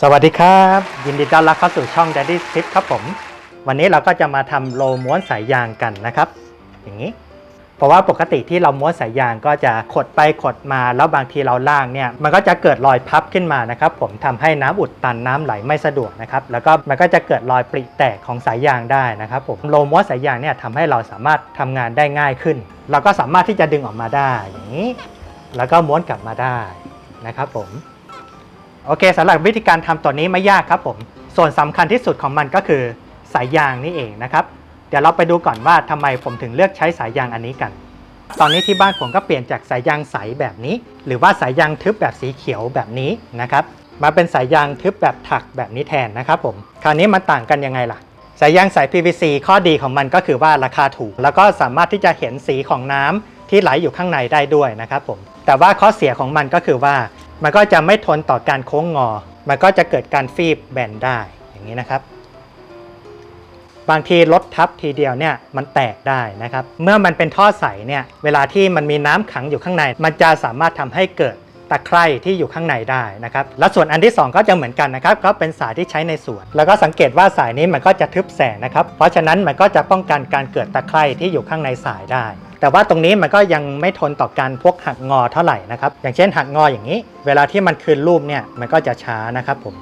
สวัสดีครับยินดีต้อนรับเข้าสู่ช่อง Daddy Tip ครับผมวันนี้เราก็จะมาทำโลม้วนสายยางกันนะครับอย่างนี้เพราะว่าปกติที่เราม้วนสายยางก็จะขดไปขดมาแล้วบางทีเราล่างเนี่ยมันก็จะเกิดรอยพับขึ้นมานะครับผมทำให้น้ำอุดตันน้ำไหลไม่สะดวกนะครับแล้วก็มันก็จะเกิดรอยปริแตกของสายยางได้นะครับผมโลม้วนสายยางเนี่ยทำให้เราสามารถทำงานได้ง่ายขึ้นเราก็สามารถที่จะดึงออกมาได้อย่างนี้แล้วก็ม้วนกลับมาได้นะครับผมโอเคสำหรับวิธีการทำตัวนี้ไม่ยากครับผมส่วนสำคัญที่สุดของมันก็คือสายยางนี่เองนะครับเดี๋ยวเราไปดูก่อนว่าทำไมผมถึงเลือกใช้สายยางอันนี้กันตอนนี้ที่บ้านผมก็เปลี่ยนจากสายยางใสแบบนี้หรือว่าสายยางทึบแบบสีเขียวแบบนี้นะครับมาเป็นสายยางทึบแบบถักแบบนี้แทนนะครับผมคราวนี้มันต่างกันยังไงล่ะสายยางใส PVC ข้อดีของมันก็คือว่าราคาถูกแล้วก็สามารถที่จะเห็นสีของน้ำที่ไหลอยู่ข้างในได้ด้วยนะครับผมแต่ว่าข้อเสียของมันก็คือว่ามันก็จะไม่ทนต่อการโค้งงอมันก็จะเกิดการฟีบแบนได้อย่างนี้นะครับบางทีรถทับทีเดียวเนี่ยมันแตกได้นะครับเมื่อมันเป็นท่อใสเนี่ยเวลาที่มันมีน้ำขังอยู่ข้างในมันจะสามารถทำให้เกิดตะไคร่ที่อยู่ข้างในได้นะครับและส่วนอันที่2ก็จะเหมือนกันนะครับก็เป็นสายที่ใช้ในสวนแล้วก็สังเกตว่าสายนี้มันก็จะทึบแสงนะครับเพราะฉะนั้นมันก็จะป้องกันการเกิดตะไคร่ที่อยู่ข้างในสายได้แต่ว่าตรงนี้มันก็ยังไม่ทนต่อการพวกหักงอเท่าไหร่นะครับอย่างเช่นหักงออย่างนี้เวลาที่มันคืนรูปเนี่ยมันก็จะช้านะครับผม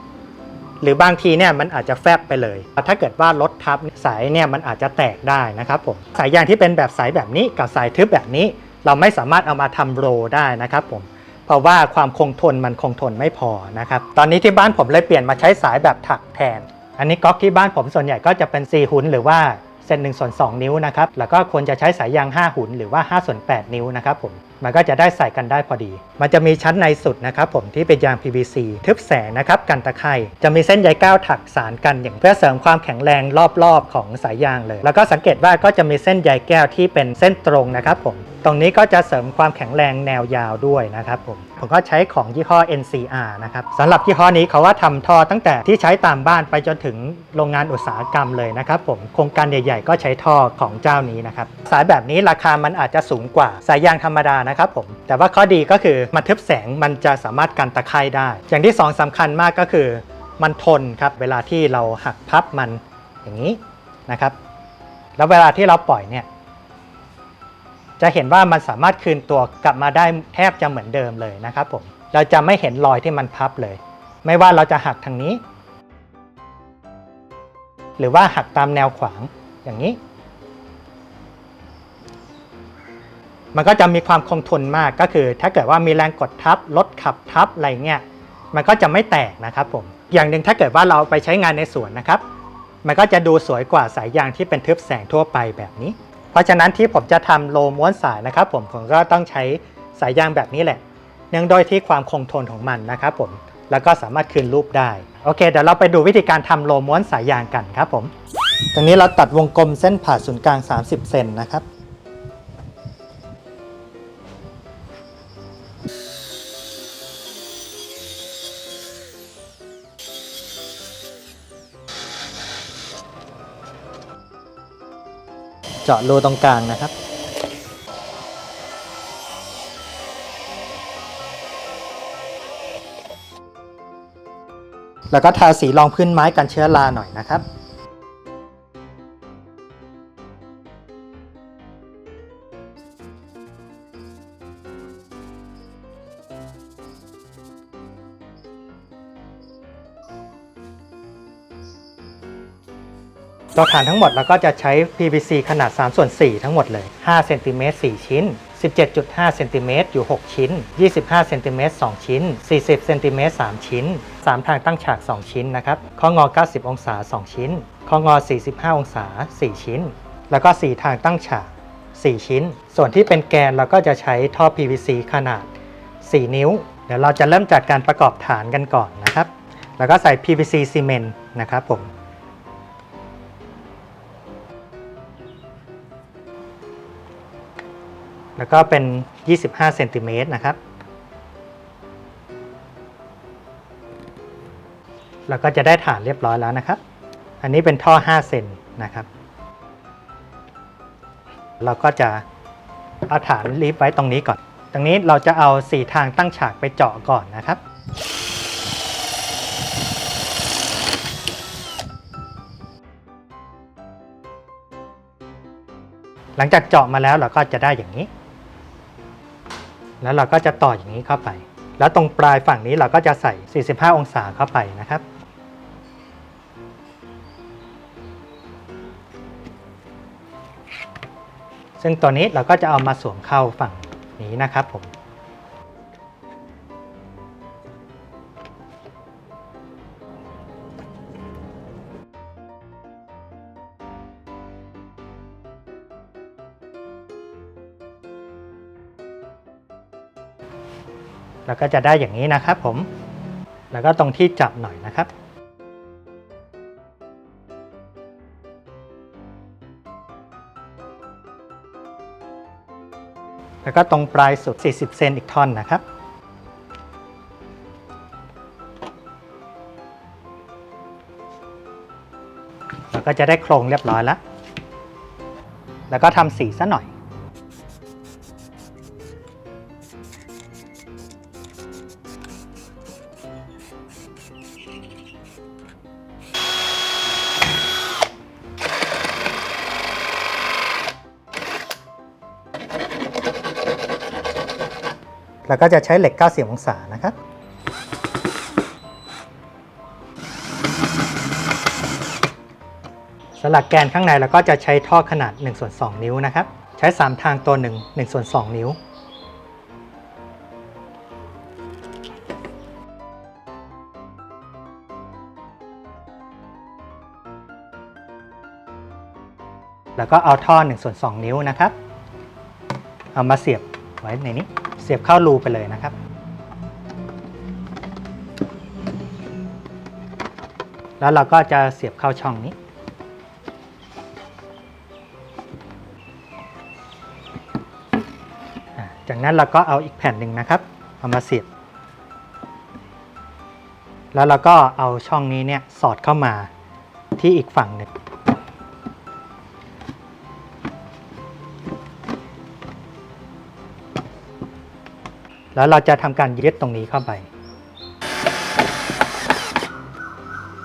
หรือบางทีเนี่ยมันอาจจะแฟบไปเลยถ้าเกิดว่ารถทับสายเนี่ยมันอาจจะแตกได้นะครับผมสายยางที่เป็นแบบสายแบบนี้กับสายทึบแบบนี้เราไม่สามารถเอามาทำโรได้นะครับผมเพราะว่าความคงทนมันคงทนไม่พอนะครับตอนนี้ที่บ้านผมเลยเปลี่ยนมาใช้สายแบบถักแทนอันนี้ก๊อกที่บ้านผมส่วนใหญ่ก็จะเป็น4หุ่นหรือว่าเส้น1/2 นิ้วนะครับแล้วก็ควรจะใช้สายยาง5หุ่นหรือว่า5/8 นิ้วนะครับผมมันก็จะได้ใส่กันได้พอดีมันจะมีชั้นในสุดนะครับผมที่เป็นยาง PVC ทึบแสงนะครับกันตะไคร่จะมีเส้นใยก้าวถักสานกันอย่างเพื่อเสริมความแข็งแรงรอบๆของสายยางเลยแล้วก็สังเกตว่าก็จะมีเส้นใยแก้วที่เป็นเส้นตรงนะครับผมตรงนี้ก็จะเสริมความแข็งแรงแนวยาวด้วยนะครับผมก็ใช้ของยี่ห้อ NCR นะครับสำหรับยี่ห้อนี้เขาว่าทำท่อตั้งแต่ที่ใช้ตามบ้านไปจนถึงโรงงานอุตสาหกรรมเลยนะครับผมโครงการใหญ่ๆก็ใช้ท่อของเจ้านี้นะครับสายแบบนี้ราคามันอาจจะสูงกว่าสายยางธรรมดานะครับผมแต่ว่าข้อดีก็คือมันทึบแสงมันจะสามารถกันตะไคร่ได้อย่างที่2สำคัญมากก็คือมันทนครับเวลาที่เราหักพับมันอย่างนี้นะครับแล้วเวลาที่เราปล่อยเนี่ยจะเห็นว่ามันสามารถคืนตัวกลับมาได้แทบจะเหมือนเดิมเลยนะครับผมเราจะไม่เห็นรอยที่มันพับเลยไม่ว่าเราจะหักทางนี้หรือว่าหักตามแนวขวางอย่างนี้มันก็จะมีความคงทนมากก็คือถ้าเกิดว่ามีแรงกดทับรถขับทับอะไรเงี้ยมันก็จะไม่แตกนะครับผมอย่างหนึ่งถ้าเกิดว่าเราไปใช้งานในสวนนะครับมันก็จะดูสวยกว่าสายยางที่เป็นทึบแสงทั่วไปแบบนี้เพราะฉะนั้นที่ผมจะทำโลม้วนสายนะครับผมก็ต้องใช้สายยางแบบนี้แหละเนื่องด้วยที่ความคงทนของมันนะครับผมแล้วก็สามารถคืนรูปได้โอเคเดี๋ยวเราไปดูวิธีการทำโลม้วนสายยางกันครับผมตรงนี้เราตัดวงกลมเส้นผ่าศูนย์กลาง30 เซนนะครับเจาะรูตรงกลางนะครับแล้วก็ทาสีรองพื้นไม้กันเชื้อราหน่อยนะครับตัวฐานทั้งหมดเราก็จะใช้ PVC ขนาด3/4ทั้งหมดเลย5 เซนติเมตร 4 ชิ้น 17.5 เซนติเมตรอยู่6ชิ้น25 เซนติเมตร 2 ชิ้น40 เซนติเมตร 3 ชิ้น3ทางตั้งฉาก2ชิ้นนะครับข้องอ90 องศา2ชิ้นข้องอ45 องศา4ชิ้นแล้วก็4ทางตั้งฉาก4ชิ้นส่วนที่เป็นแกนเราก็จะใช้ท่อ PVC ขนาด4 นิ้วเดี๋ยวเราจะเริ่มจากการประกอบฐานกันก่อนนะครับแล้วก็ใส่ PVC ซีเมนต์นะครับผมแล้วก็เป็น25 เซนติเมตรนะครับเราก็จะได้ฐานเรียบร้อยแล้วนะครับอันนี้เป็นท่อ5 เซนนะครับเราก็จะเอาฐานลีฟไว้ตรงนี้ก่อนตรงนี้เราจะเอา4ทางตั้งฉากไปเจาะก่อนนะครับ หลังจากเจาะมาแล้วเราก็จะได้อย่างนี้แล้วเราก็จะต่ออย่างนี้เข้าไปแล้วตรงปลายฝั่งนี้เราก็จะใส่45องศาเข้าไปนะครับซึ่งตัวนี้เราก็จะเอามาสวมเข้าฝั่งนี้นะครับผมแล้วก็จะได้อย่างนี้นะครับผมแล้วก็ตรงที่จับหน่อยนะครับแล้วก็ตรงปลายสุด40เซนอีกท่อนนะครับแล้วก็จะได้โครงเรียบร้อยแล้วแล้วก็ทำสีซะหน่อยแล้วก็จะใช้เหล็ก90องศานะครับสลักแกนข้างในเราก็จะใช้ท่อขนาด1/2 นิ้วนะครับใช้3ทางตัว1/2 นิ้วแล้วก็เอาท่อ1/2 นิ้วนะครับเอามาเสียบไว้ในนี้เสียบเข้ารูไปเลยนะครับแล้วเราก็จะเสียบเข้าช่องนี้จากนั้นเราก็เอาอีกแผ่นหนึ่งนะครับเอามาเสียบแล้วเราก็เอาช่องนี้เนี่ยสอดเข้ามาที่อีกฝั่งหนึ่งแล้วเราจะทำการยึดตรงนี้เข้าไป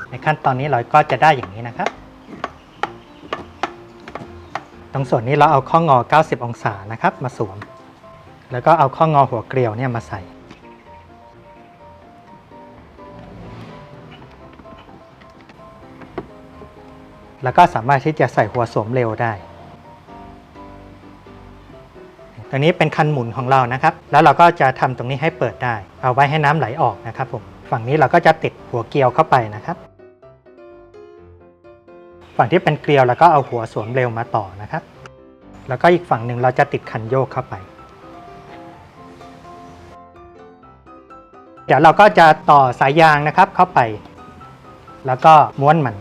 ในขั้นตอนนี้เราก็จะได้อย่างนี้นะครับตรงส่วนนี้เราเอาข้องอ90องศานะครับมาสวมแล้วก็เอาข้องอหัวเกลียวเนี่ยมาใส่แล้วก็สามารถที่จะใส่หัวสวมเร็วได้ตัวนี้เป็นคันหมุนของเรานะครับแล้วเราก็จะทำตรงนี้ให้เปิดได้เอาไว้ให้น้ำไหลออกนะครับผมฝั่งนี้เราก็จะติดหัวเกลียวเข้าไปนะครับฝั่งที่เป็นเกลียวแล้วก็เอาหัวสวมเร็วมาต่อนะครับแล้วก็อีกฝั่งหนึ่งเราจะติดคันโยกเข้าไปเดี๋ยวเราก็จะต่อสายยางนะครับเข้าไปแล้วก็ม้วนมัน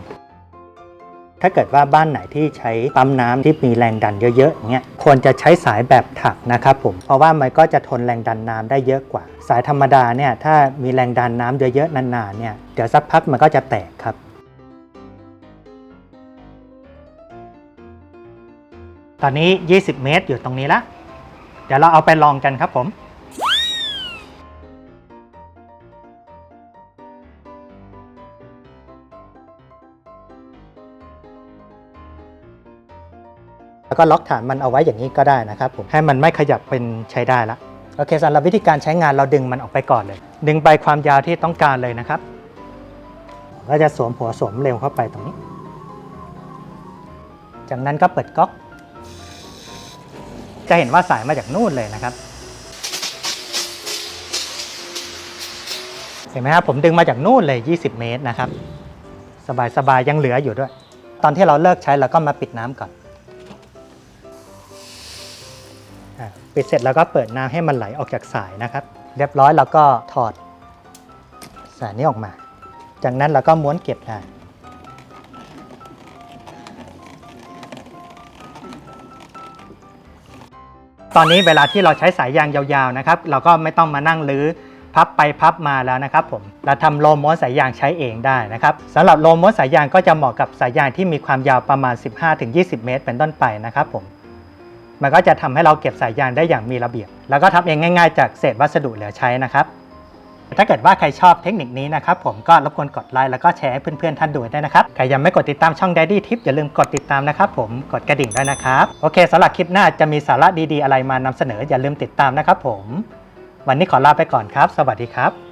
ถ้าเกิดว่าบ้านไหนที่ใช้ปั๊มน้ำที่มีแรงดันเยอะๆอย่างเงี้ยควรจะใช้สายแบบถักนะครับผมเพราะว่ามันก็จะทนแรงดันน้ำได้เยอะกว่าสายธรรมดาเนี่ยถ้ามีแรงดันน้ำเยอะๆนานๆเนี่ยเดี๋ยวสักพักมันก็จะแตกครับตอนนี้20เมตรอยู่ตรงนี้ละเดี๋ยวเราเอาไปลองกันครับผมแล้วก็ล็อกฐานมันเอาไว้อย่างนี้ก็ได้นะครับผมให้มันไม่ขยับเป็นใช้ได้ละโอเคสำหรับวิธีการใช้งานเราดึงมันออกไปก่อนเลยดึงไปความยาวที่ต้องการเลยนะครับก็จะสวมหัวสวมเร็วเข้าไปตรงนี้จากนั้นก็เปิดก๊อกจะเห็นว่าสายมาจากนู่นเลยนะครับเห็นไหมครับผมดึงมาจากนู่นเลย20เมตรนะครับสบายๆยังเหลืออยู่ด้วยตอนที่เราเลิกใช้เราก็มาปิดน้ำก่อนปิดเสร็จแล้วก็เปิดน้ำให้มันไหลออกจากสายนะครับเรียบร้อยแล้วก็ถอดสายนี้ออกมาจากนั้นเราก็ม้วนเก็บได้ตอนนี้เวลาที่เราใช้สายยางยาวๆนะครับเราก็ไม่ต้องมานั่งลื้อพับไปพับมาแล้วนะครับผมเราทำโลม้วนสายยางใช้เองได้นะครับสำหรับโลม้วนสายยางก็จะเหมาะกับสายยางที่มีความยาวประมาณ 15-20 เมตรเป็นต้นไปนะครับผมมันก็จะทำให้เราเก็บสายยางได้อย่างมีระเบียบแล้วก็ทำเองง่ายๆจากเศษวัสดุเหลือใช้นะครับ ถ้าเกิดว่าใครชอบเทคนิคนี้นะครับผมก็รบกวนกดไลค์แล้วก็แชร์ให้เพื่อนๆท่านดูด้วยนะครับใครยังไม่กดติดตามช่อง Daddy Tip อย่าลืมกดติดตามนะครับผมกดกระดิ่งด้วยนะครับโอเคสำหรับคลิปหน้าจะมีสาระดีๆอะไรมานำเสนออย่าลืมติดตามนะครับผมวันนี้ขอลาไปก่อนครับสวัสดีครับ